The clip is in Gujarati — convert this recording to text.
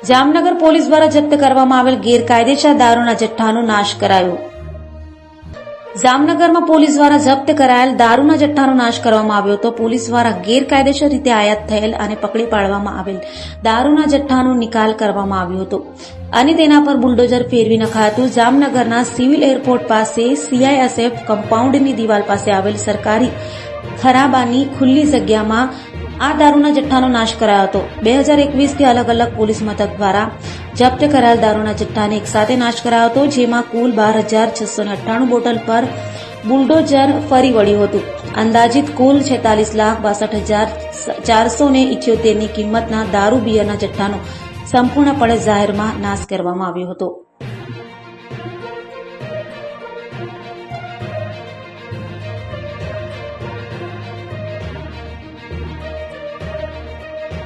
જામનગર પોલીસ દ્વારા જપ્ત કરવામાં આવેલ ગેરકાયદેસર દારૂના જથ્થાનો નાશ કરાયો। જામનગરમાં પોલીસ દ્વારા જપ્ત કરાયેલ દારૂના જથ્થાનો નાશ કરવામાં આવ્યો હતો। પોલીસ દ્વારા ગેરકાયદેસર રીતે આયાત થયેલ અને પકડી પાડવામાં આવેલ દારૂના જથ્થાનો નિકાલ કરવામાં આવ્યો હતો અને તેના પર બુલડોઝર ફેરવી નખાયું। જામનગરના સિવિલ એરપોર્ટ પાસે CISF કમ્પાઉન્ડની દિવાલ પાસે આવેલ સરકારી ખરાબાની ખુલ્લી જગ્યામાં આ દારૂના જથ્થાનો નાશ કરાયો હતો। 2021થી અલગ અલગ પોલીસ મથક દ્વારા જપ્ત કરાયેલ દારૂના જથ્થાને એકસાથે નાશ કરાયો હતો, જેમાં કુલ 12,698 બોટલ પર બુલડોઝર ફરી વળ્યું હતું। અંદાજિત કુલ 46,62,478 ની કિંમતના દારૂ બિયરના જથ્થાનો સંપૂર્ણપણે જાહેરમાં નાશ કરવામાં આવ્યો હતો।